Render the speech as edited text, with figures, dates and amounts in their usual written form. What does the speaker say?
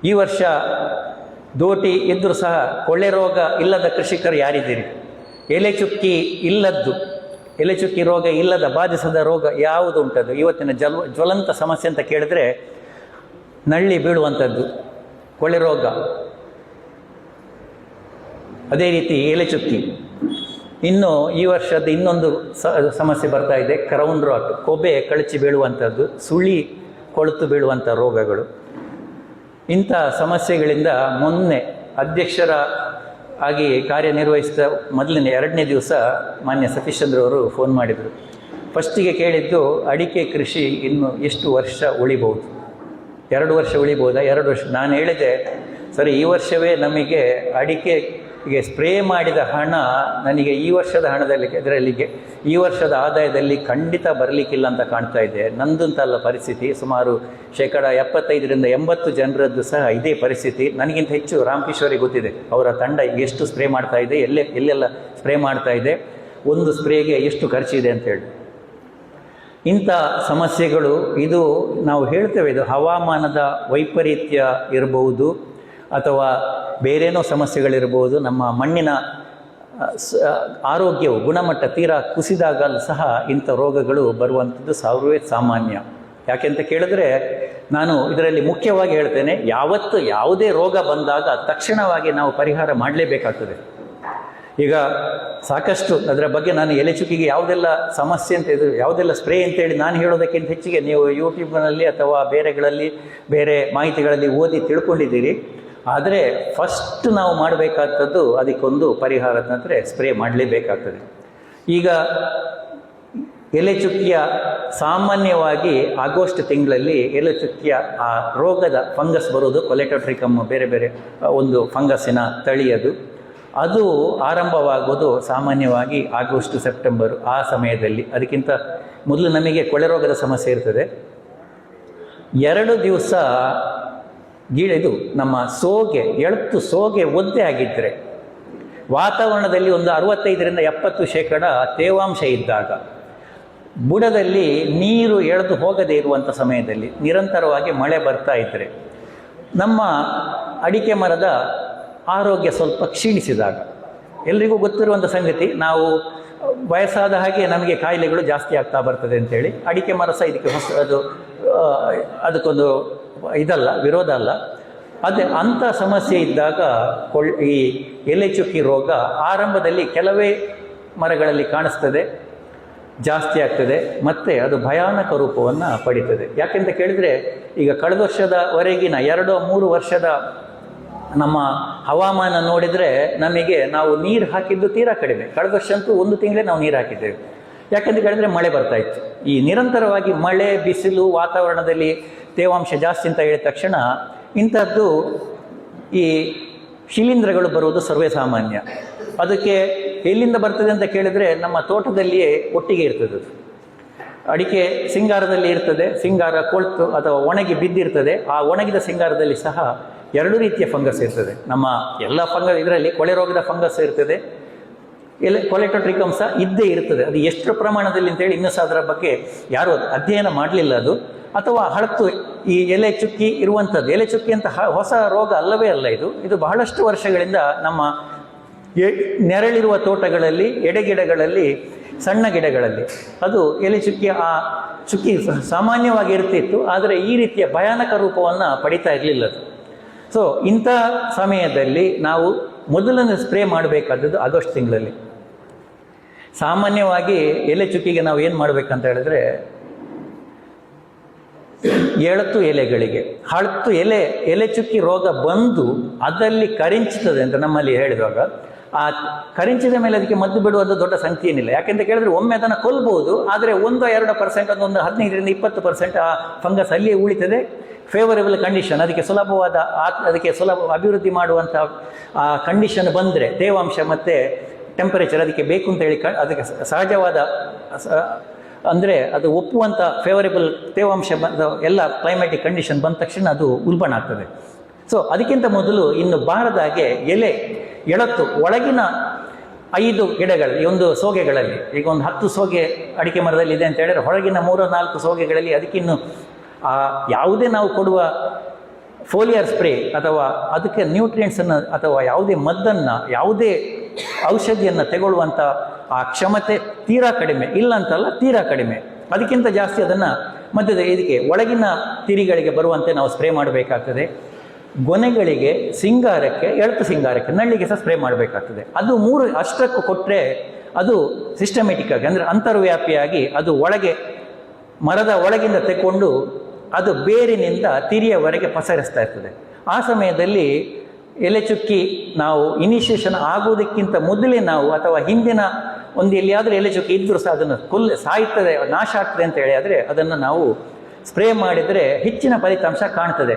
ಈ ವರ್ಷ ದೋಟಿ ಇದ್ದರೂ ಸಹ ಕೊಳ್ಳೆ ರೋಗ ಇಲ್ಲದ ಕೃಷಿಕರು ಯಾರಿದ್ದೀರಿ? ಎಲೆ ಚುಕ್ಕಿ ಇಲ್ಲದ್ದು, ಎಲೆ ಚುಕ್ಕಿ ರೋಗ ಇಲ್ಲದ ಬಾಧಿಸದ ರೋಗ ಯಾವುದು ಉಂಟದು? ಇವತ್ತಿನ ಜ್ವಲಂತ ಸಮಸ್ಯೆ ಅಂತ ಕೇಳಿದ್ರೆ ನಳ್ಳಿ ಬೀಳುವಂಥದ್ದು, ಕೊಳ್ಳೆ ರೋಗ, ಅದೇ ರೀತಿ ಎಲೆ ಚುಕ್ಕಿ. ಇನ್ನು ಈ ವರ್ಷದ ಇನ್ನೊಂದು ಸಮಸ್ಯೆ ಬರ್ತಾ ಇದೆ, ಕ್ರೌನ್ ರಾಟ್, ಕೊಬ್ಬೆ ಕಳಚಿ ಬೀಳುವಂಥದ್ದು, ಸುಳಿ ಕೊಳೆತು ಬೀಳುವಂಥ ರೋಗಗಳು. ಇಂಥ ಸಮಸ್ಯೆಗಳಿಂದ ಮೊನ್ನೆ ಅಧ್ಯಕ್ಷರ ಆಗಿ ಕಾರ್ಯನಿರ್ವಹಿಸಿದ ಮೊದಲನೇ 2ನೇ ದಿವಸ ಮಾನ್ಯ ಸತೀಶ್ ಚಂದ್ರ ಅವರು ಫೋನ್ ಮಾಡಿದರು. ಫಸ್ಟಿಗೆ ಕೇಳಿದ್ದು ಅಡಿಕೆ ಕೃಷಿ ಇನ್ನು ಎಷ್ಟು ವರ್ಷ ಉಳಿಬಹುದು? 2 ವರ್ಷ ಉಳಿಬೋದಾ? 2 ವರ್ಷ. ನಾನು ಹೇಳಿದೆ, ಸರಿ, ಈ ವರ್ಷವೇ ನಮಗೆ ಅಡಿಕೆಗೆ ಸ್ಪ್ರೇ ಮಾಡಿದ ಹಣ ನನಗೆ ಈ ವರ್ಷದ ಹಣದಲ್ಲಿ ಇದರಲ್ಲಿಗೆ ಈ ವರ್ಷದ ಆದಾಯದಲ್ಲಿ ಖಂಡಿತ ಬರಲಿಕ್ಕಿಲ್ಲ ಅಂತ ಕಾಣ್ತಾ ಇದೆ. ನಂದಂತಲ್ಲ ಪರಿಸ್ಥಿತಿ, ಸುಮಾರು 75% ಜನರದ್ದು ಸಹ ಇದೇ ಪರಿಸ್ಥಿತಿ. ನನಗಿಂತ ಹೆಚ್ಚು ರಾಮಕಿಶೋರಿಗೆ ಗೊತ್ತಿದೆ, ಅವರ ತಂಡ ಎಷ್ಟು ಸ್ಪ್ರೇ ಮಾಡ್ತಾ ಇದೆ, ಎಲ್ಲೆಲ್ಲ ಸ್ಪ್ರೇ ಮಾಡ್ತಾ ಇದೆ, ಒಂದು ಸ್ಪ್ರೇಗೆ ಎಷ್ಟು ಖರ್ಚಿದೆ ಅಂತೇಳಿ. ಇಂಥ ಸಮಸ್ಯೆಗಳು, ಇದು ನಾವು ಹೇಳ್ತೇವೆ, ಇದು ಹವಾಮಾನದ ವೈಪರೀತ್ಯ ಇರಬಹುದು ಅಥವಾ ಬೇರೇನೋ ಸಮಸ್ಯೆಗಳಿರ್ಬೋದು. ನಮ್ಮ ಮಣ್ಣಿನ ಆರೋಗ್ಯವು ಗುಣಮಟ್ಟ ತೀರಾ ಕುಸಿದಾಗ ಸಹ ಇಂಥ ರೋಗಗಳು ಬರುವಂಥದ್ದು ಸರ್ವೇ ಸಾಮಾನ್ಯ. ಯಾಕೆಂತ ಕೇಳಿದ್ರೆ, ನಾನು ಇದರಲ್ಲಿ ಮುಖ್ಯವಾಗಿ ಹೇಳ್ತೇನೆ, ಯಾವುದೇ ರೋಗ ಬಂದಾಗ ತಕ್ಷಣವಾಗಿ ನಾವು ಪರಿಹಾರ ಮಾಡಲೇಬೇಕಾಗ್ತದೆ. ಈಗ ಸಾಕಷ್ಟು ಅದರ ಬಗ್ಗೆ ನಾನು ಎಲೆ ಚುಕ್ಕಿಗೆ ಯಾವುದೆಲ್ಲ ಸಮಸ್ಯೆ ಅಂತ ಇದು ಯಾವುದೆಲ್ಲ ಸ್ಪ್ರೇ ಅಂತೇಳಿ ನಾನು ಹೇಳೋದಕ್ಕಿಂತ ಹೆಚ್ಚಿಗೆ ನೀವು ಯೂಟ್ಯೂಬ್ನಲ್ಲಿ ಅಥವಾ ಬೇರೆ ಮಾಹಿತಿಗಳಲ್ಲಿ ಓದಿ ತಿಳ್ಕೊಂಡಿದ್ದೀರಿ. ಆದರೆ ಫಸ್ಟ್ ನಾವು ಮಾಡಬೇಕಾದದ್ದು ಅದಕ್ಕೊಂದು ಪರಿಹಾರ ಅಂತಂದರೆ ಸ್ಪ್ರೇ ಮಾಡಲೇಬೇಕಾಗ್ತದೆ. ಈಗ ಎಲೆ ಚುಕ್ಕಿಯ ಸಾಮಾನ್ಯವಾಗಿ ಆಗಸ್ಟ್ ತಿಂಗಳಲ್ಲಿ ಎಲೆ ಚುಕ್ಕಿಯ ಆ ರೋಗದ ಫಂಗಸ್ ಬರೋದು, ಕೊಲೆಟೋಟ್ರಿಕಮ್ ಬೇರೆ ಒಂದು ಫಂಗಸ್ಸಿನ ತಳಿಯದು. ಅದು ಆರಂಭವಾಗೋದು ಸಾಮಾನ್ಯವಾಗಿ ಆಗಸ್ಟ್ ಸೆಪ್ಟೆಂಬರ್ ಆ ಸಮಯದಲ್ಲಿ. ಅದಕ್ಕಿಂತ ಮೊದಲು ನಮಗೆ ಕೊಳೆ ರೋಗದ ಸಮಸ್ಯೆ ಇರ್ತದೆ. 2 ದಿವಸ ಇದು ನಮ್ಮ ಎಳತ್ತು ಸೋಗೆ ಒದ್ದೆ ಆಗಿದ್ದರೆ, ವಾತಾವರಣದಲ್ಲಿ ಒಂದು 65-70% ತೇವಾಂಶ ಇದ್ದಾಗ, ಬುಡದಲ್ಲಿ ನೀರು ಎಳೆದು ಹೋಗದೇ ಇರುವಂಥ ಸಮಯದಲ್ಲಿ, ನಿರಂತರವಾಗಿ ಮಳೆ ಬರ್ತಾ ಇದ್ದರೆ, ನಮ್ಮ ಅಡಿಕೆ ಮರದ ಆರೋಗ್ಯ ಸ್ವಲ್ಪ ಕ್ಷೀಣಿಸಿದಾಗ, ಎಲ್ರಿಗೂ ಗೊತ್ತಿರುವಂಥ ಸಂಗತಿ, ನಾವು ವಯಸ್ಸಾದ ಹಾಗೆ ನಮಗೆ ಕಾಯಿಲೆಗಳು ಜಾಸ್ತಿ ಆಗ್ತಾ ಬರ್ತದೆ ಅಂತೇಳಿ. ಅಡಿಕೆ ಮರ ಸಹ ಇದಕ್ಕೆ ಅದಕ್ಕೊಂದು ಇದಲ್ಲ, ವಿರೋಧ ಅಲ್ಲ. ಅಂಥ ಸಮಸ್ಯೆ ಇದ್ದಾಗ ಈ ಎಲೆ ಚುಕ್ಕಿ ರೋಗ ಆರಂಭದಲ್ಲಿ ಕೆಲವೇ ಮರಗಳಲ್ಲಿ ಕಾಣಿಸ್ತದೆ, ಜಾಸ್ತಿ ಆಗ್ತದೆ, ಮತ್ತು ಅದು ಭಯಾನಕ ರೂಪವನ್ನು ಪಡೀತದೆ. ಯಾಕೆಂತ ಕೇಳಿದರೆ, ಈಗ ಕಳೆದ ವರ್ಷದವರೆಗಿನ 2-3 ವರ್ಷದ ನಮ್ಮ ಹವಾಮಾನ ನೋಡಿದರೆ ನಮಗೆ ನಾವು ನೀರು ಹಾಕಿದ್ದು ತೀರಾ ಕಡಿಮೆ. ಕಳೆದ ವರ್ಷ ಅಂತೂ 1 ತಿಂಗಳೇ ನಾವು ನೀರು ಹಾಕಿದ್ದೇವೆ. ಯಾಕೆಂತ ಕೇಳಿದರೆ ಮಳೆ ಬರ್ತಾ ಇತ್ತು. ಈ ನಿರಂತರವಾಗಿ ಮಳೆ, ಬಿಸಿಲು, ವಾತಾವರಣದಲ್ಲಿ ತೇವಾಂಶ ಜಾಸ್ತಿ ಅಂತ ಹೇಳಿದ ತಕ್ಷಣ ಇಂಥದ್ದು ಈ ಶಿಲೀಂಧ್ರಗಳು ಬರುವುದು ಸರ್ವೇ ಸಾಮಾನ್ಯ. ಅದಕ್ಕೆ ಎಲ್ಲಿಂದ ಬರ್ತದೆ ಅಂತ ಕೇಳಿದರೆ, ನಮ್ಮ ತೋಟದಲ್ಲಿಯೇ ಒಟ್ಟಿಗೆ ಇರ್ತದೆ. ಅಡಿಕೆ ಸಿಂಗಾರದಲ್ಲಿ ಇರ್ತದೆ, ಸಿಂಗಾರ ಕೊಳ್ತು ಅಥವಾ ಒಣಗಿ ಬಿದ್ದಿರ್ತದೆ. ಆ ಒಣಗಿದ ಸಿಂಗಾರದಲ್ಲಿ ಸಹ 2 ರೀತಿಯ ಫಂಗಸ್ ಇರ್ತದೆ. ನಮ್ಮ ಎಲ್ಲ ಇದರಲ್ಲಿ ಕೊಳೆ ರೋಗದ ಫಂಗಸ್ ಇರ್ತದೆ, ಕೊಲೆಟೋಟ್ರಿಕಮ್ ಸಹ ಇದ್ದೇ ಇರ್ತದೆ. ಅದು ಎಷ್ಟು ಪ್ರಮಾಣದಲ್ಲಿ ಅಂತೇಳಿ ಇನ್ನೂ ಸಹ ಅದರ ಬಗ್ಗೆ ಯಾರೂ ಅಧ್ಯಯನ ಮಾಡಲಿಲ್ಲ. ಅದು ಅಥವಾ ಹಳತು ಈ ಎಲೆ ಚುಕ್ಕಿ ಇರುವಂಥದ್ದು, ಎಲೆ ಚುಕ್ಕಿ ಅಂತ ಹೊಸ ರೋಗ ಅಲ್ಲವೇ ಅಲ್ಲ. ಇದು ಬಹಳಷ್ಟು ವರ್ಷಗಳಿಂದ ನಮ್ಮ ನೆರಳಿರುವ ತೋಟಗಳಲ್ಲಿ, ಎಡೆಗಿಡಗಳಲ್ಲಿ, ಸಣ್ಣ ಗಿಡಗಳಲ್ಲಿ ಅದು ಎಲೆ ಚುಕ್ಕಿಯ ಆ ಚುಕ್ಕಿ ಸಾಮಾನ್ಯವಾಗಿ ಇರ್ತಿತ್ತು. ಆದರೆ ಈ ರೀತಿಯ ಭಯಾನಕ ರೂಪವನ್ನು ಪಡಿತಾ ಇರಲಿಲ್ಲ ಅದು. ಸೊ ಇಂಥ ಸಮಯದಲ್ಲಿ ನಾವು ಮೊದಲನೇ ಸ್ಪ್ರೇ ಮಾಡಬೇಕಾದದ್ದು ಆಗಸ್ಟ್ ತಿಂಗಳಲ್ಲಿ. ಸಾಮಾನ್ಯವಾಗಿ ಎಲೆ ಚುಕ್ಕಿಗೆ ನಾವು ಏನು ಮಾಡಬೇಕಂತ ಹೇಳಿದ್ರೆ, 7 ಎಲೆಗಳಿಗೆ ಹಳತು ಎಲೆ ಚುಕ್ಕಿ ರೋಗ ಬಂದು ಅದರಲ್ಲಿ ಕರಿಂಚುತ್ತದೆ ಅಂತ ನಮ್ಮಲ್ಲಿ ಹೇಳಿದಾಗ, ಆ ಕರಿಂಚಿದ ಮೇಲೆ ಅದಕ್ಕೆ ಮದ್ದು ಬಿಡುವುದು ದೊಡ್ಡ ಸಂಖ್ಯೆ ಏನಿಲ್ಲ. ಯಾಕೆಂತ ಕೇಳಿದ್ರೆ ಒಮ್ಮೆ ಅದನ್ನು ಕೊಲ್ಬಹುದು, ಆದರೆ 1-2% ಅದೊಂದು 15-20% ಆ ಫಂಗಸ್ ಅಲ್ಲಿಯೇ ಉಳಿತದೆ. ಫೇವರೇಬಲ್ ಕಂಡೀಷನ್, ಅದಕ್ಕೆ ಸುಲಭ ಅಭಿವೃದ್ಧಿ ಮಾಡುವಂಥ ಆ ಕಂಡೀಷನ್ ಬಂದರೆ, ತೇವಾಂಶ ಮತ್ತು ಟೆಂಪರೇಚರ್ ಅದಕ್ಕೆ ಬೇಕು ಅಂತ ಹೇಳಿ ಅದಕ್ಕೆ ಸಹಜವಾದ ಅಂದರೆ ಅದು ಒಪ್ಪುವಂಥ ಫೇವರೇಬಲ್ ತೇವಾಂಶ ಎಲ್ಲ ಕ್ಲೈಮ್ಯಾಟಿಕ್ ಕಂಡೀಷನ್ ಬಂದ ತಕ್ಷಣ ಅದು ಉಲ್ಬಣ ಆಗ್ತದೆ. ಸೊ ಅದಕ್ಕಿಂತ ಮೊದಲು ಇನ್ನು ಬಾರದಾಗೆ ಎಳತ್ತು ಒಳಗಿನ 5 ಗಿಡಗಳು, ಈ ಒಂದು ಸೋಗೆಗಳಲ್ಲಿ, ಈಗ ಒಂದು 10 ಸೋಗೆ ಅಡಿಕೆ ಮರದಲ್ಲಿ ಇದೆ ಅಂತ ಹೇಳಿದ್ರೆ, ಹೊರಗಿನ 3-4 ಸೋಗೆಗಳಲ್ಲಿ ಅದಕ್ಕಿನ್ನು ಯಾವುದೇ ನಾವು ಕೊಡುವ ಫೋಲಿಯರ್ ಸ್ಪ್ರೇ ಅಥವಾ ಅದಕ್ಕೆ ನ್ಯೂಟ್ರಿಯೆಂಟ್ಸನ್ನು ಅಥವಾ ಯಾವುದೇ ಮದ್ದನ್ನು, ಯಾವುದೇ ಔಷಧಿಯನ್ನು ತಗೊಳ್ಳುವಂಥ ಆ ಕ್ಷಮತೆ ತೀರಾ ಕಡಿಮೆ, ಇಲ್ಲ ಅಂತಲ್ಲ ತೀರಾ ಕಡಿಮೆ. ಅದಕ್ಕಿಂತ ಜಾಸ್ತಿ ಅದನ್ನು ಮಧ್ಯದ ಇದಕ್ಕೆ ಒಳಗಿನ ತಿರಿಗಳಿಗೆ ಬರುವಂತೆ ನಾವು ಸ್ಪ್ರೇ ಮಾಡಬೇಕಾಗ್ತದೆ. ಗೊನೆಗಳಿಗೆ, ಸಿಂಗಾರಕ್ಕೆ, ಎಳತು ಸಿಂಗಾರಕ್ಕೆ, ನಳ್ಳಿಗೆ ಸಹ ಸ್ಪ್ರೇ ಮಾಡಬೇಕಾಗ್ತದೆ. ಅದು 3 ಅಷ್ಟಕ್ಕೂ ಕೊಟ್ಟರೆ ಅದು ಸಿಸ್ಟಮೆಟಿಕ್ ಆಗಿ, ಅಂದರೆ ಅಂತರ್ವ್ಯಾಪಿಯಾಗಿ ಅದು ಒಳಗೆ ಮರದ ಒಳಗಿಂದ ತೆಕ್ಕೊಂಡು ಅದು ಬೇರಿನಿಂದ ತಿರಿಯವರೆಗೆ ಪಸರಿಸ್ತಾ ಇರ್ತದೆ. ಆ ಸಮಯದಲ್ಲಿ ಎಲೆ ಚುಕ್ಕಿ ನಾವು ಇನಿಷಿಯೇಷನ್ ಆಗುವುದಕ್ಕಿಂತ ಮೊದಲೇ ನಾವು, ಅಥವಾ ಹಿಂದಿನ ಒಂದು ಎಲ್ಲಿಯಾದರೂ ಎಲೆ ಚುಕ್ಕಿ ಇದ್ದರೂ ಸಹ ಅದನ್ನು ಸಾಯ್ತದೆ, ನಾಶ ಆಗ್ತದೆ ಅಂತ ಹೇಳಿ ಆದರೆ ಅದನ್ನು ನಾವು ಸ್ಪ್ರೇ ಮಾಡಿದರೆ ಹೆಚ್ಚಿನ ಫಲಿತಾಂಶ ಕಾಣ್ತದೆ.